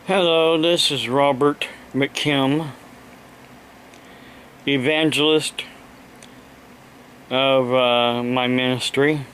Hello, this is Robert McKim, evangelist of my ministry,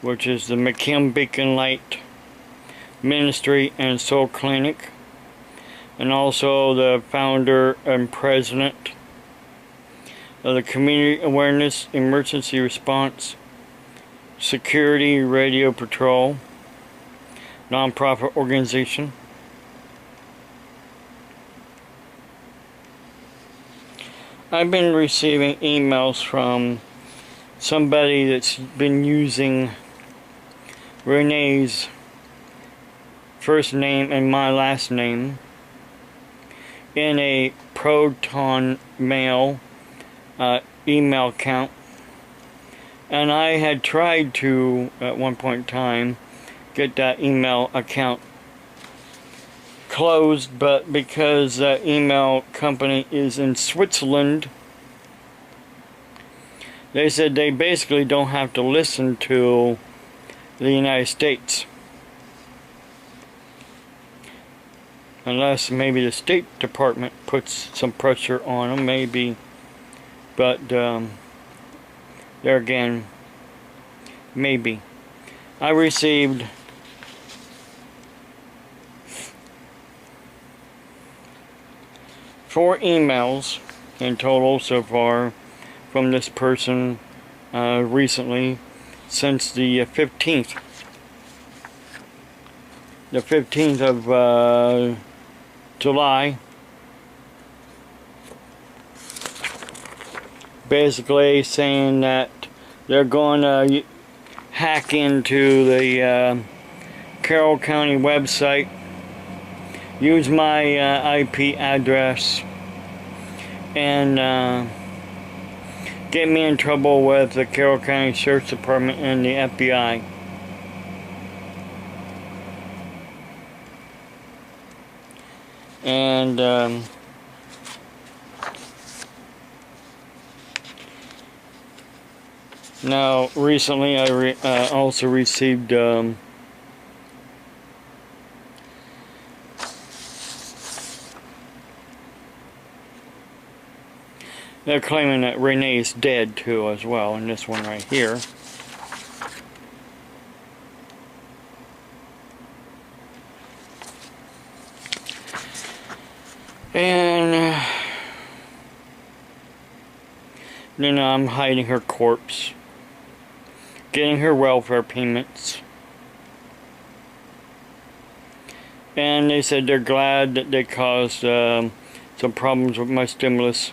which is the McKim Beacon Light Ministry and Soul Clinic, and also the founder and president of the Community Awareness Emergency Response Security Radio Patrol nonprofit organization. I've been receiving emails from somebody that's been using Renee's first name and my last name in a Proton Mail email account, and I had tried to at one point in time get that email account closed, but because that email company is in Switzerland, they said they basically don't have to listen to the United States unless maybe the State Department puts some pressure on them, maybe, but there again, maybe. I received 4 emails in total so far from this person recently, since the 15th. The 15th of July. Basically saying that they're going to hack into the Carroll County website, use my IP address, and get me in trouble with the Carroll County Sheriff's Department and the FBI. And now recently I also received they're claiming that Renee's dead too as well, in this one right here. And then I'm hiding her corpse, getting her welfare payments. And they said they're glad that they caused some problems with my stimulus,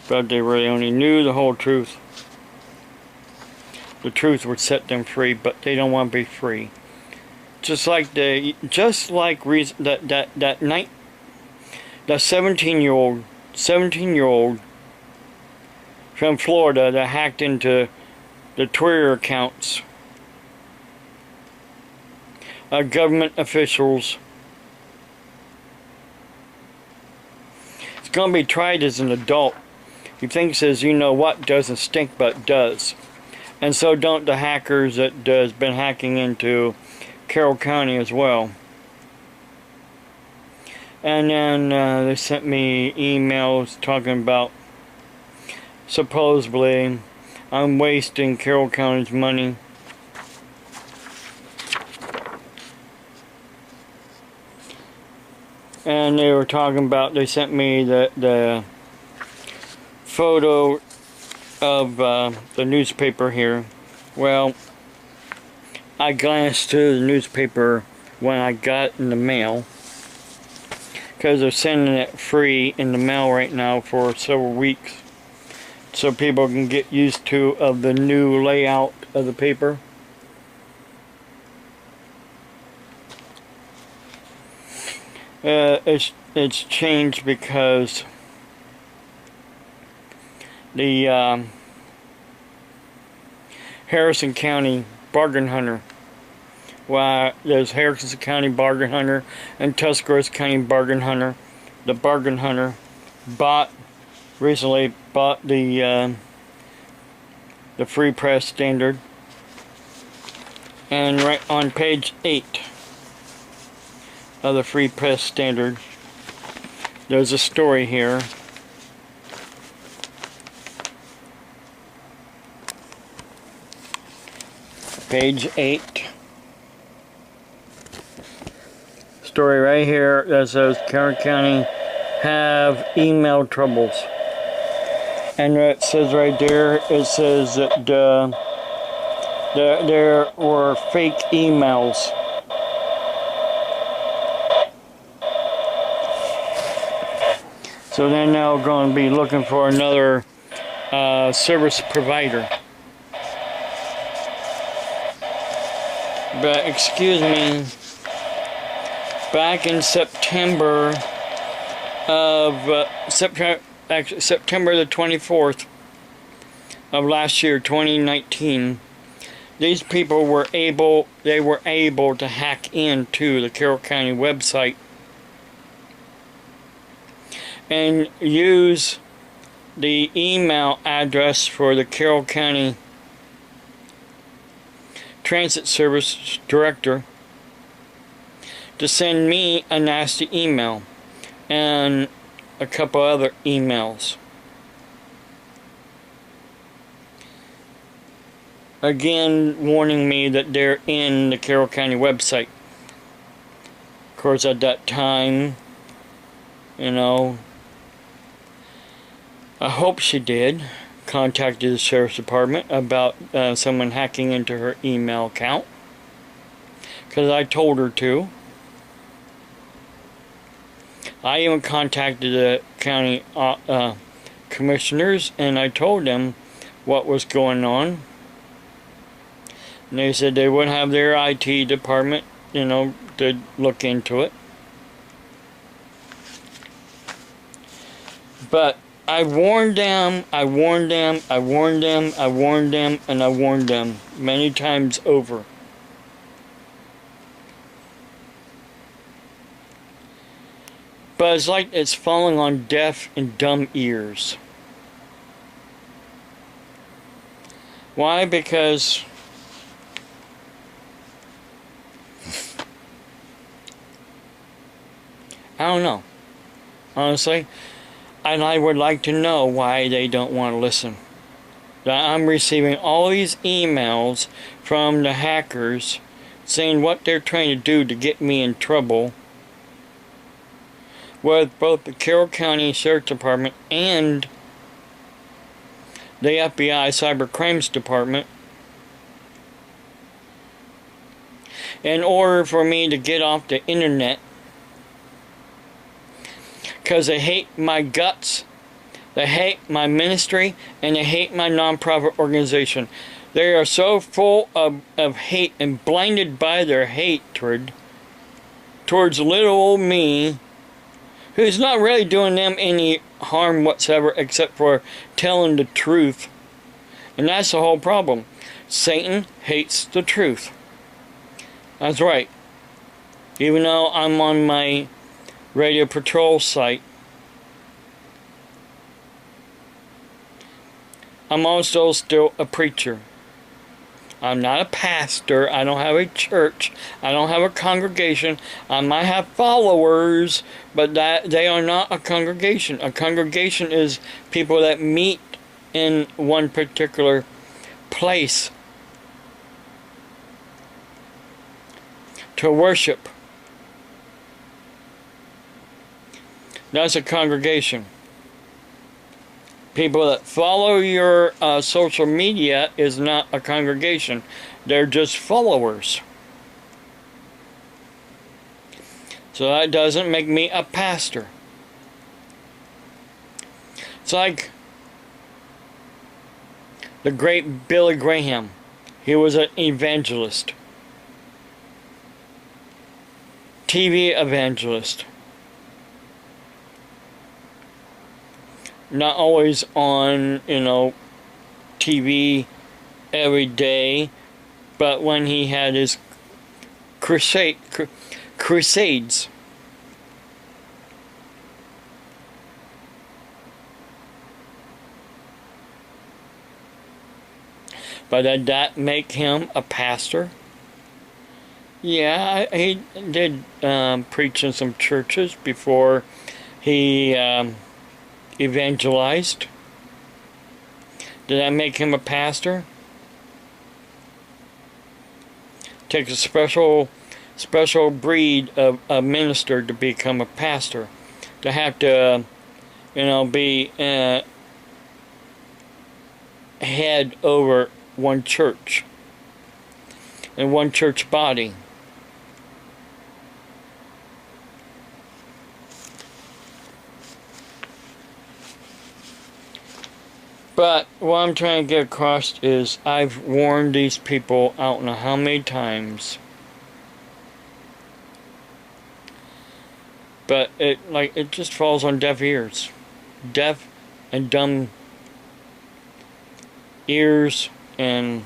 but they really only knew the whole truth. The truth would set them free, but they don't want to be free. Just like that 17-year-old from Florida that hacked into the Twitter accounts of government officials. It's going to be tried as an adult. He thinks as you know what doesn't stink but does. And so don't the hackers that has been hacking into Carroll County as well. And then they sent me emails talking about supposedly I'm wasting Carroll County's money. And they were talking about, they sent me the photo of the newspaper here. Well, I glanced through the newspaper when I got it in the mail, because they're sending it free in the mail right now for several weeks, so people can get used to of the new layout of the paper. It's changed because the Harrison County bargain hunter. Well, there's Harrison County bargain hunter and Tuscarawas County bargain hunter. The bargain hunter recently bought the Free Press Standard, and right on page 8 of the Free Press Standard. There's a story here. Page 8. Story right here that says Carroll County have email troubles. And it says right there, it says that there were fake emails. So they're now going to be looking for another service provider. But excuse me, back in September of September the 24th of last year, 2019, these people were able to hack into the Carroll County website and use the email address for the Carroll County Transit Service Director to send me a nasty email and a couple other emails. Again, warning me that they're in the Carroll County website. Of course, at that time, you know, I hope she did contacted the Sheriff's Department about someone hacking into her email account, because I told her to. I even contacted the county commissioners and I told them what was going on. And they said they would have their IT department, you know, to look into it. But I warned them, and I warned them many times over. But it's like it's falling on deaf and dumb ears. Why? Because I don't know, honestly. And I would like to know why they don't want to listen. I'm receiving all these emails from the hackers saying what they're trying to do to get me in trouble with both the Carroll County Sheriff's Department and the FBI Cyber Crimes Department in order for me to get off the internet, because they hate my guts, they hate my ministry, and they hate my nonprofit organization. They are so full of hate and blinded by their hatred towards little old me, who's not really doing them any harm whatsoever except for telling the truth. And that's the whole problem. Satan hates the truth. That's right. Even though I'm on my Radio Patrol site, I'm also still a preacher. I'm not a pastor. I don't have a church. I don't have a congregation. I might have followers, but they are not a congregation. A congregation is people that meet in one particular place to worship. That's a congregation. People that follow your social media is not a congregation. They're just followers. So that doesn't make me a pastor. It's like the great Billy Graham. He was an evangelist. TV evangelist. Not always on, you know, TV every day, but when he had his crusades. But did that make him a pastor? Yeah, he did preach in some churches before he evangelized. Did that make him a pastor? Takes a special breed of a minister to become a pastor. To have to, be head over one church and one church body. But what I'm trying to get across is I've warned these people I don't know how many times. But it just falls on deaf ears. Deaf and dumb ears, and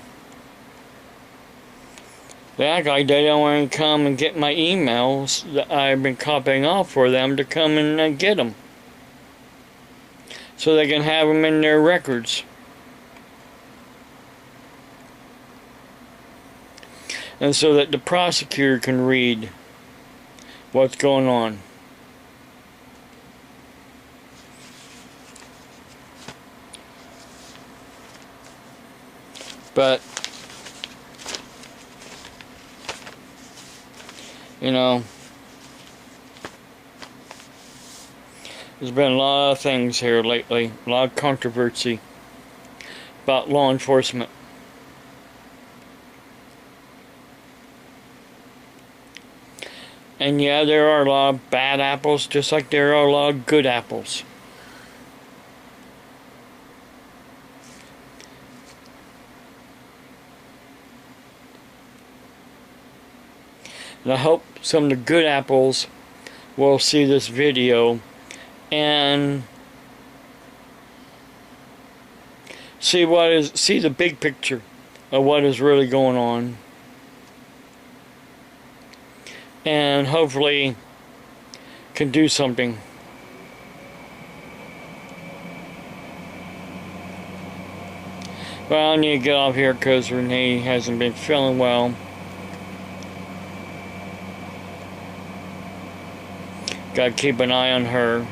they act like they don't want to come and get my emails that I've been copying off for them to come and get them. So they can have them in their records. And so that the prosecutor can read what's going on. But, there's been a lot of things here lately, a lot of controversy about law enforcement. And yeah, there are a lot of bad apples, just like there are a lot of good apples. And I hope some of the good apples will see this video and see the big picture of what is really going on, and hopefully can do something. Well, I need to get off here because Renee hasn't been feeling well. Gotta keep an eye on her.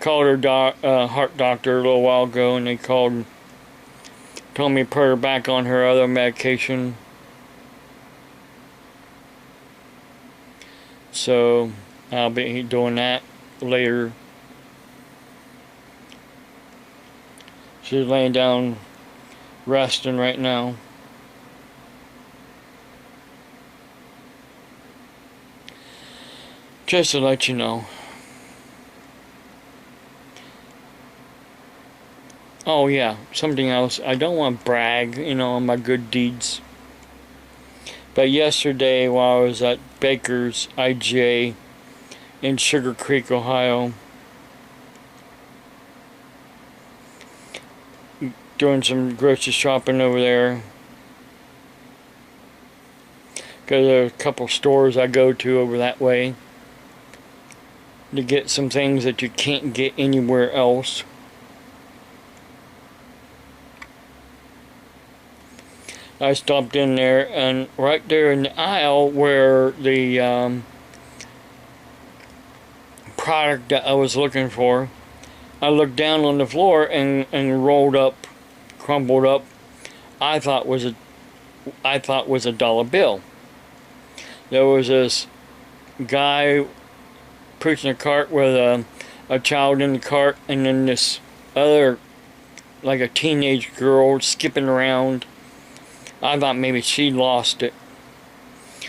Called her heart doctor a little while ago, and they told me to put her back on her other medication. So I'll be doing that later. She's laying down resting right now. Just to let you know. Oh yeah, something else. I don't want to brag, on my good deeds. But yesterday while I was at Baker's IGA in Sugar Creek, Ohio, doing some grocery shopping over there, because there are a couple stores I go to over that way to get some things that you can't get anywhere else. I stopped in there, and right there in the aisle where the product that I was looking for, I looked down on the floor and crumbled up. I thought was a dollar bill. There was this guy pushing a cart with a child in the cart, and then this other, like a teenage girl, skipping around. I thought maybe she lost it.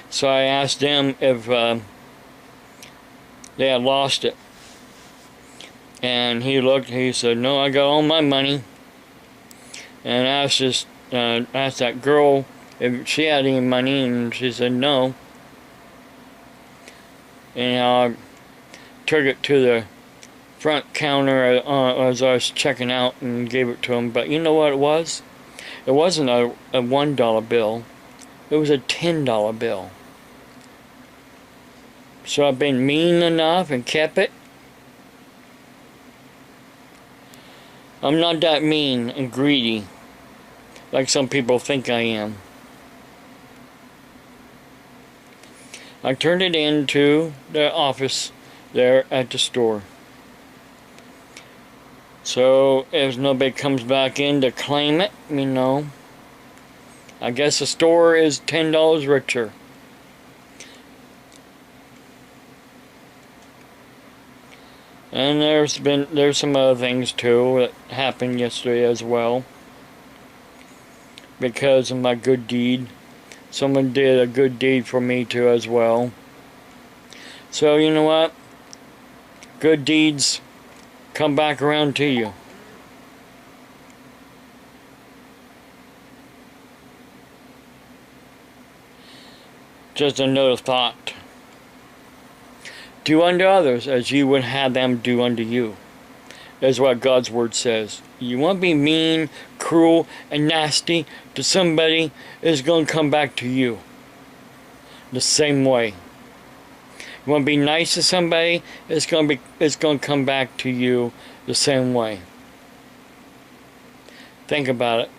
So I asked them if they had lost it. And he looked, he said, "No, I got all my money." And I asked that girl if she had any money, and she said no. And I took it to the front counter as I was checking out and gave it to him. But you know what it was? It wasn't a $1 bill. It was a $10 bill. So I've been mean enough and kept it. I'm not that mean and greedy. like some people think I am. I turned it into the office there at the store. So if nobody comes back in to claim it, I guess the store is $10 richer. And there's some other things too that happened yesterday as well. Because of my good deed. Someone did a good deed for me too as well. So you know what? Good deeds come back around to you. Just another thought. Do unto others as you would have them do unto you. That's what God's word says. You want to be mean, cruel, and nasty to somebody, it's going to come back to you the same way. You want to be nice to somebody, it's going to come back to you the same way. Think about it.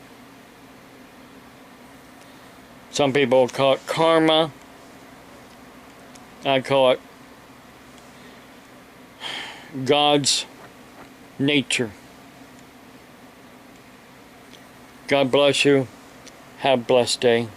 Some people call it karma. I call it God's nature. God bless you. Have a blessed day.